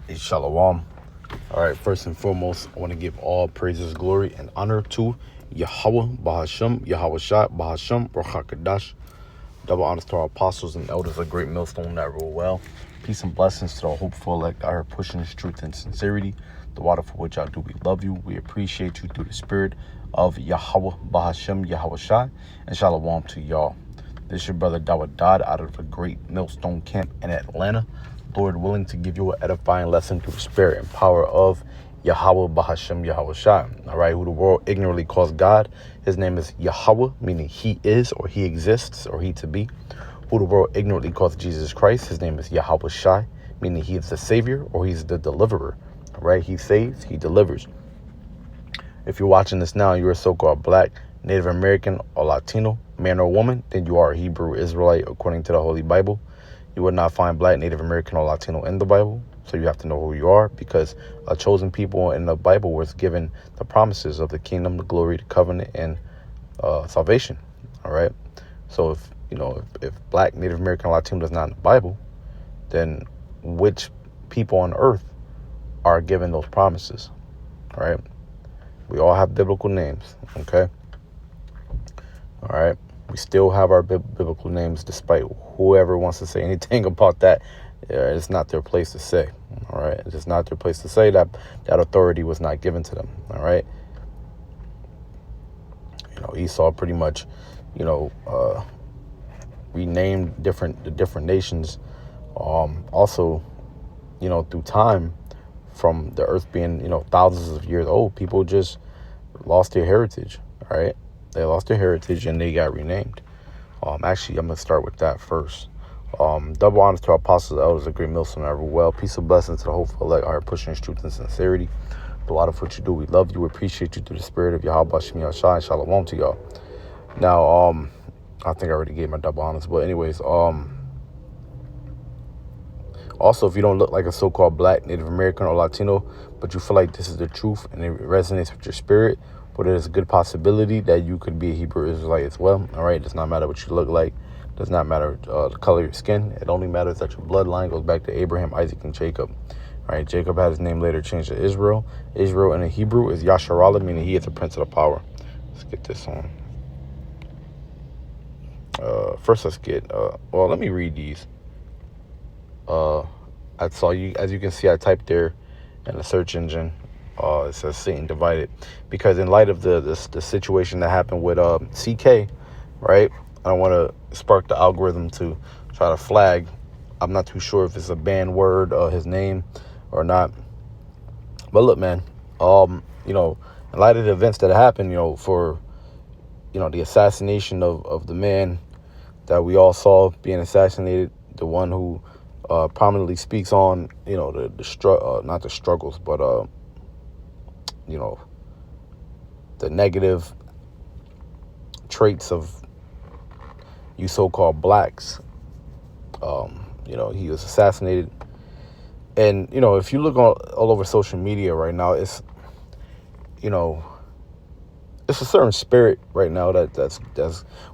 Hey, Shalom. All right, first and foremost, I want to give all praises, glory, and honor to Yahweh, Bahashem, Yahweh Shai, Bahashem, Rachakadash. Double honors to our apostles and elders of Great Millstone that rule well. Peace and blessings to the hopeful elect out here pushing this truth and sincerity. The water for which I do, we love you. We appreciate you through the spirit of Yahweh, Bahashem, Yahweh Shai, and Shalom to y'all. This is your brother Dawah Dodd out of the Great Millstone Camp in Atlanta. Lord willing to give you an edifying lesson through the spirit and power of Yahweh, Bahashem, Yahweh Shai. All right, who the world ignorantly calls God. His name is Yahweh, meaning he is or he exists or he to be. Who the world ignorantly calls Jesus Christ. His name is Yahweh Shai, meaning he is the savior or he's the deliverer. All right, he saves, he delivers. If you're watching this now, you're a so-called black, Native American, or Latino, man or woman, then you are a Hebrew Israelite according to the Holy Bible. You would not find black, Native American, or Latino in the Bible. So you have to know who you are, because a chosen people in the Bible was given the promises of the kingdom, the glory, the covenant, and salvation. All right. So if black, Native American, or Latino is not in the Bible, then which people on earth are given those promises? All right. We all have biblical names. Okay. All right. We still have our biblical names, despite whoever wants to say anything about that. It's not their place to say. All right. It's just not their place to say that authority was not given to them. All right. Esau pretty much, renamed the different nations. Also, through time, from the earth being, thousands of years old, people just lost their heritage. All right. They lost their heritage and they got renamed. Actually, I'm going to start with that first. Double honors to our apostles, elders of Great Millstone that rule well. Peace and blessings to the hopeful elect are pushing this truth and sincerity. The lot of what you do, we love you. We appreciate you through the spirit of Yahweh Shem Yahshua and Shalom to y'all. Now, I think I already gave my double honors, but anyways, also, if you don't look like a so-called black, Native American, or Latino, but you feel like this is the truth and it resonates with your spirit, but there's a good possibility that you could be a Hebrew Israelite as well. All right, it does not matter what you look like. It does not matter the color of your skin. It only matters that your bloodline goes back to Abraham, Isaac, and Jacob. All right, Jacob had his name later changed to Israel. Israel in the Hebrew is Yasharallah, meaning he is the prince of the power. Let's get this on. First, let's get, let me read these. I saw you, as you can see, I typed there in the search engine. It says Satan divided, because in light of the situation that happened with CK, right? I don't want to spark the algorithm to try to flag. I'm not too sure if it's a banned word, his name, or not. But look, man, in light of the events that happened, for the assassination of the man that we all saw being assassinated, the one who prominently speaks on, not the struggles, but the negative traits of you so-called blacks. He was assassinated, and if you look all over social media right now, it's it's a certain spirit right now that's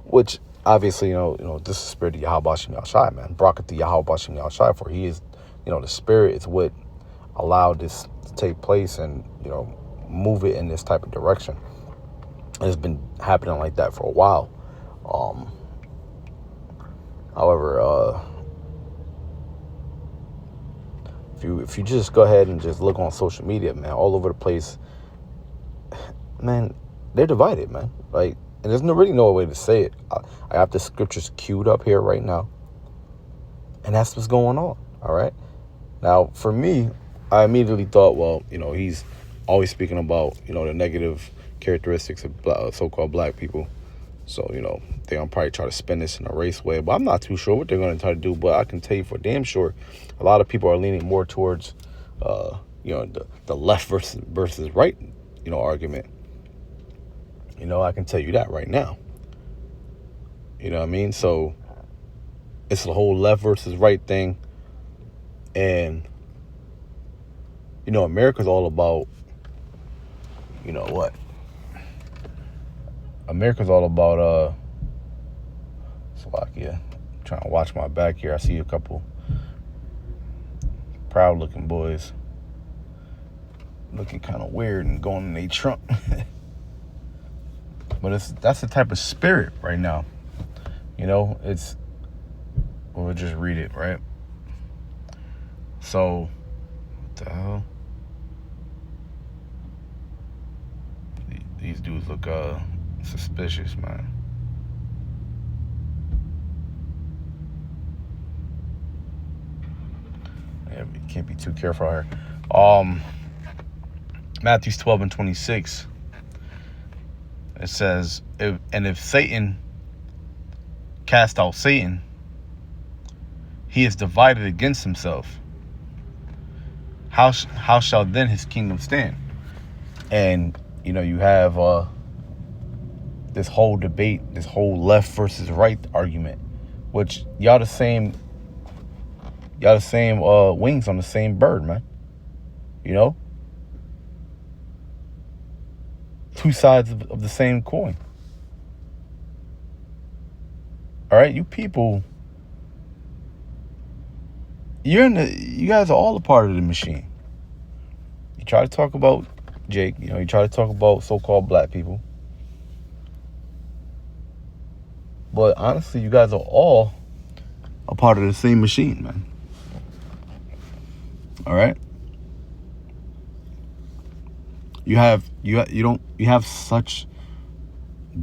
which obviously this is the spirit of Yahweh Shem Yahshai, man. Barak the Yahweh Shem Yahshai, for he is the spirit is what allowed this to take place and move it in this type of direction. And it's been happening like that for a while. However, if you just go ahead and just look on social media, man, all over the place, man, they're divided, man. Like, and there's really no way to say it. I have the scriptures queued up here right now, and that's what's going on. All right. Now, for me, I immediately thought, well, he's always speaking about, the negative characteristics of so-called black people. So, they're going to probably try to spin this in a race way. But I'm not too sure what they're going to try to do. But I can tell you for damn sure, a lot of people are leaning more towards, the left versus right, argument. I can tell you that right now. You know what I mean? So it's the whole left versus right thing. And, America's all about, what? America's all about, Slovakia. Trying to watch my back here. I see a couple proud looking boys. looking kind of weird and going in a trunk. But that's the type of spirit right now. You know, we'll just read it, right? So, what the hell? These dudes look suspicious, man. Yeah, you can't be too careful here. Matthew 12:26. It says, if Satan cast out Satan, he is divided against himself. How shall then his kingdom stand? And you have this whole debate, this whole left versus right argument, which y'all the same wings on the same bird, man. Two sides of the same coin. All right, you people, you guys are all a part of the machine. You try to talk about Jake, you try to talk about so-called black people. But honestly, you guys are all a part of the same machine, man. All right? You have such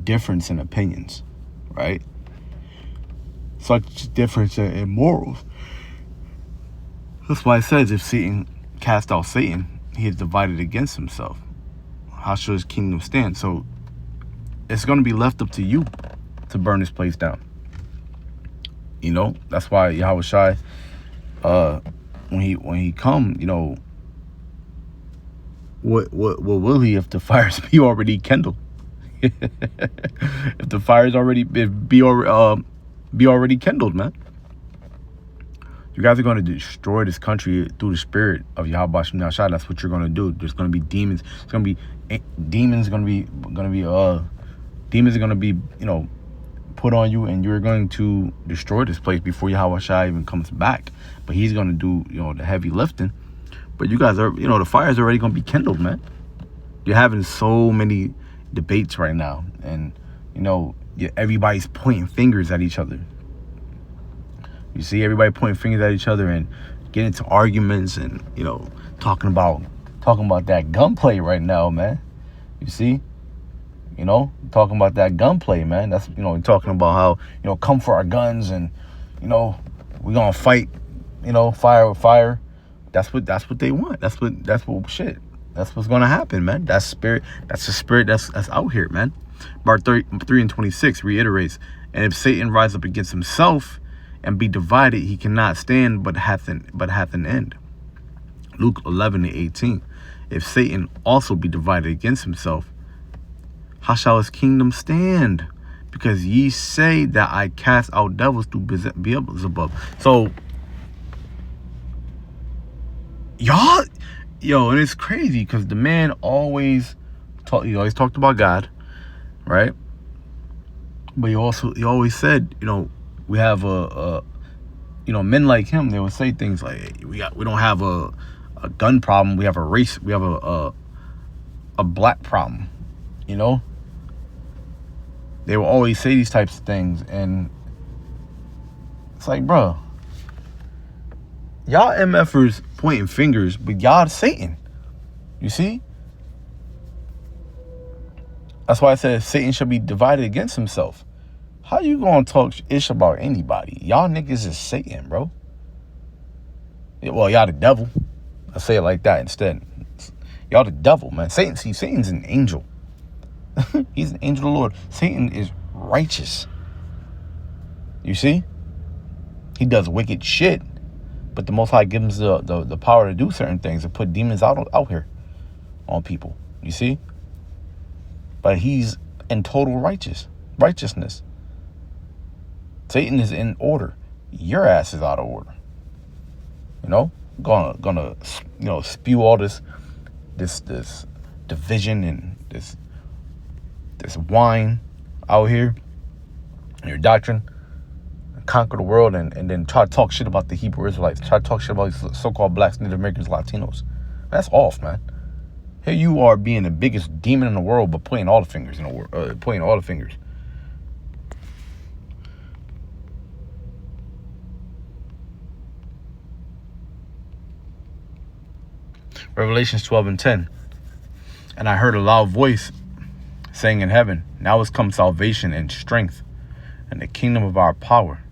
difference in opinions, right? Such difference in morals. That's why it says, if Satan cast out Satan, he is divided against himself. How shall his kingdom stand? So it's going to be left up to you to burn this place down. That's why Yahweh Shai, when he come, what will he if the fires be already kindled? If the fires be already kindled, man. You guys are going to destroy this country through the spirit of Yahweh Hashem Yahshua. That's what you're going to do. There's going to be demons. It's going to be demons. Demons are going to be put on you, and you're going to destroy this place before Yahweh Shai even comes back. But he's going to do the heavy lifting. But you guys are the fire's already going to be kindled, man. You're having so many debates right now, and everybody's pointing fingers at each other. You see everybody pointing fingers at each other and getting into arguments and talking about that gunplay right now, man. You see, talking about that gunplay, man. That's talking about how come for our guns and we're gonna fight, fire with fire. That's what they want. That's what's gonna happen, man. That's the spirit that's out here, man. Mark 3:26 reiterates, and if Satan rise up against himself and be divided, he cannot stand, but hath an end. Luke 11:18. If Satan also be divided against himself, how shall his kingdom stand? Because ye say that I cast out devils through Beelzebub. So, y'all, and it's crazy because the man always talked about God, right? But he always said, we have men like him. They would say things like, we don't have a gun problem. We have a race. We have a black problem. They will always say these types of things, and it's like, bro, y'all MFers pointing fingers, but y'all Satan. You see? That's why I said Satan should be divided against himself. How you gonna talk ish about anybody? Y'all niggas is Satan, bro. Well, y'all the devil. I say it like that instead. Y'all the devil, man. Satan's an angel. He's an angel of the Lord. Satan is righteous. You see? He does wicked shit. But the Most High gives him the power to do certain things, to put demons out here on people. You see? But he's in total righteousness. Satan is in order. Your ass is out of order. Gonna spew all this division and this wine out here, your doctrine, conquer the world, and then try to talk shit about the Hebrew Israelites, try to talk shit about these so-called blacks, Native Americans, Latinos. That's off, man. Here you are being the biggest demon in the world, but pointing all the fingers in the world, pointing all the fingers. Revelations 12:10. And I heard a loud voice saying in heaven, now has come salvation and strength, and the kingdom of our power,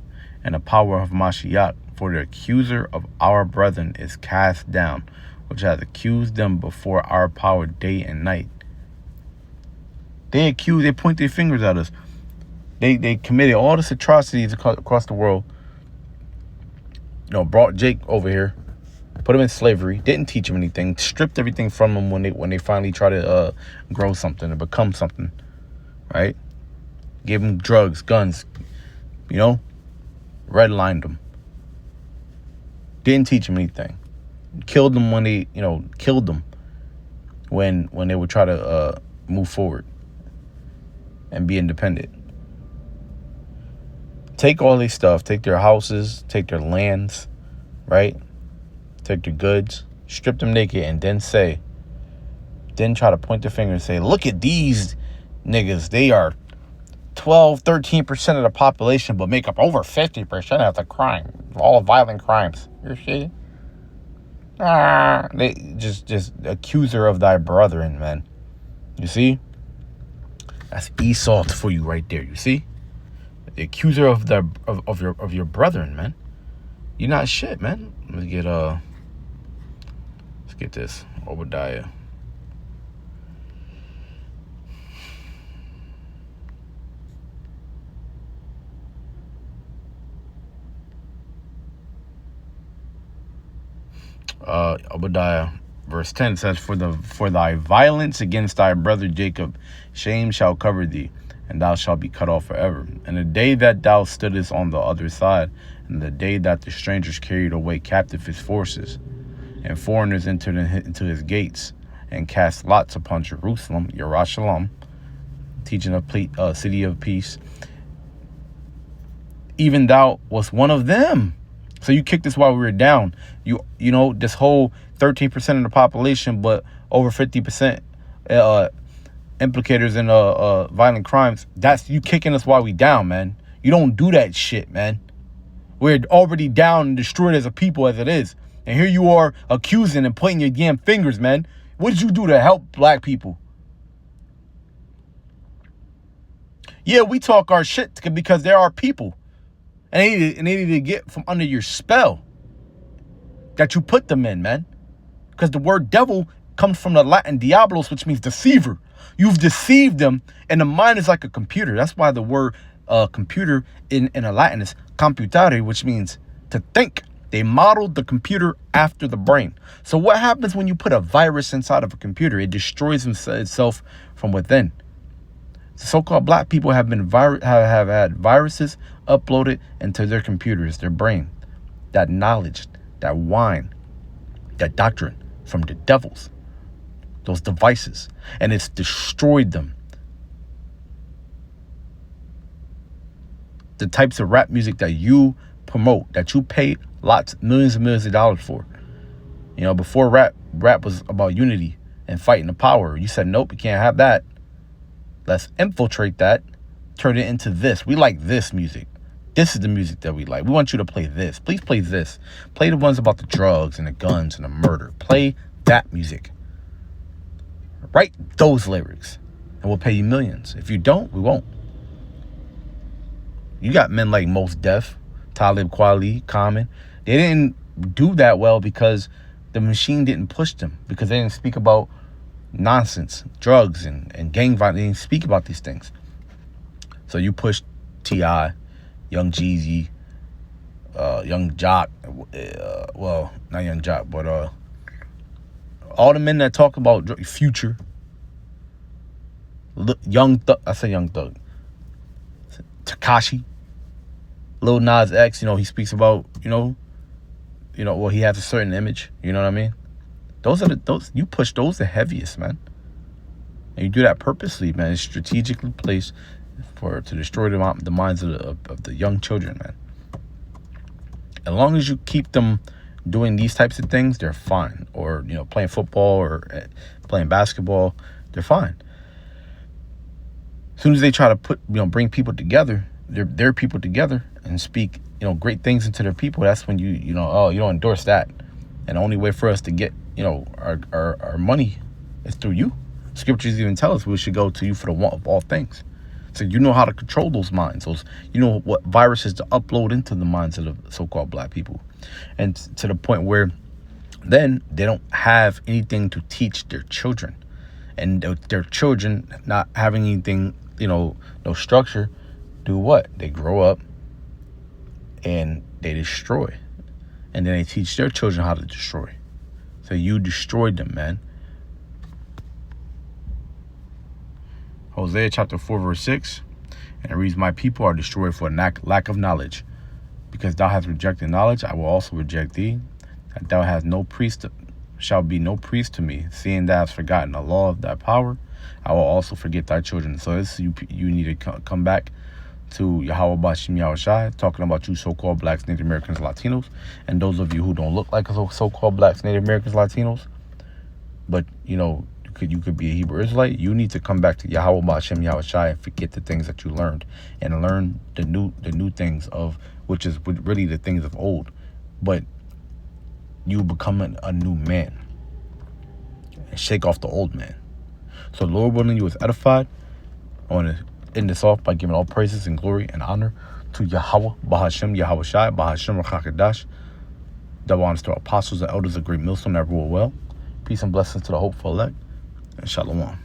and the power of Mashiach. For the accuser of our brethren is cast down, which has accused them before our power day and night. They point their fingers at us. They committed all this atrocities across the world. Brought Jake over here, put him in slavery, didn't teach him anything, stripped everything from him when they finally try to grow something or become something, right? Gave him drugs, guns, redlined him. Didn't teach him anything. Killed them when they, killed them when they would try to move forward and be independent. Take all their stuff, take their houses, take their lands, right? Take their goods, strip them naked, and then try to point the finger and say, look at these niggas. They are 13% of the population, but make up over 50% of the crime. All violent crimes. You see? They just accuser of thy brethren, man. You see? That's Esau for you right there. You see? The accuser of your brethren, man. You're not shit, man. Let's get this. Obadiah. Obadiah verse 10 says, for thy violence against thy brother Jacob, shame shall cover thee, and thou shalt be cut off forever. And the day that thou stoodest on the other side, and the day that the strangers carried away captive his forces, and foreigners entered into his gates, and cast lots upon Jerusalem, Yerushalayim, teaching a city of peace, even thou was one of them. So you kicked us while we were down. You know this whole 13% of the population, but over 50% implicators in violent crimes. That's you kicking us while we down, man. You don't do that shit, man. We're already down and destroyed as a people as it is. And here you are accusing and pointing your damn fingers, man. What did you do to help black people? Yeah, we talk our shit because they're our people. And they need to get from under your spell that you put them in, man. Because the word devil comes from the Latin diabolos, which means deceiver. You've deceived them, and the mind is like a computer. That's why the word computer in a Latin is computare, which means to think. They modeled the computer after the brain. So what happens when you put a virus inside of a computer? It destroys itself from within. So-called black people have had viruses uploaded into their computers, their brain. That knowledge, that wine, that doctrine from the devils, those devices, and it's destroyed them. The types of rap music that you promote, that you pay millions and millions of dollars for. Before rap was about unity and fighting the power. You said, nope, you can't have that. Let's infiltrate that, turn it into this. We like this music. This is the music that we like. We want you to play this. Please play this. Play the ones about the drugs and the guns and the murder. Play that music. Write those lyrics, and we'll pay you millions. If you don't, we won't. You got men like Mos Def, Talib Kweli, Common. They didn't do that well because the machine didn't push them, because they didn't speak about nonsense, drugs, and gang violence. They didn't speak about these things. So you push T.I., Young Jeezy, Young Jock, well, not Young Jock, but all the men that talk about Future, Young Thug, I say Young Thug, Tekashi, Lil Nas X, he speaks about, well, he has a certain image, you know what I mean? Those you push those the heaviest, man. And you do that purposely, man. It's strategically placed to destroy the minds of the young children, man. As long as you keep them doing these types of things, they're fine. Or, playing football or playing basketball, they're fine. As soon as they try to bring people together, their people together, and speak, great things into their people, that's when you don't endorse that. And the only way for us to get, our money is through you. Scriptures even tell us we should go to you for the want of all things. So you know how to control those minds. You know what viruses to upload into the minds of the so-called black people. And to the point where then they don't have anything to teach their children. And their children not having anything, no structure, do what? They grow up and they destroy. And then they teach their children how to destroy. So you destroyed them, man. Hosea chapter 4, verse 6. And it reads, my people are destroyed for lack of knowledge. Because thou hast rejected knowledge, I will also reject thee. That thou hast no priest, shall be no priest to me. Seeing thou hast forgotten the law of thy power, I will also forget thy children. So this, you need to come back to Yahweh Bashim Yahushai, talking about you so-called blacks, Native Americans, Latinos, and those of you who don't look like so-called blacks, Native Americans, Latinos, but you could be a Hebrew Israelite. You need to come back to Yahweh Bashim Yahushai and forget the things that you learned, and learn the new things of which is really the things of old. But you become a new man and shake off the old man. So Lord willing, you was edified. I want to end this off by giving all praises and glory and honor to Yahweh Bahashem Yahushai Bahashem Rachakadash. Double honors to our apostles and elders of Great Millstone that rule well. Peace and blessings to the hopeful elect, and shalom.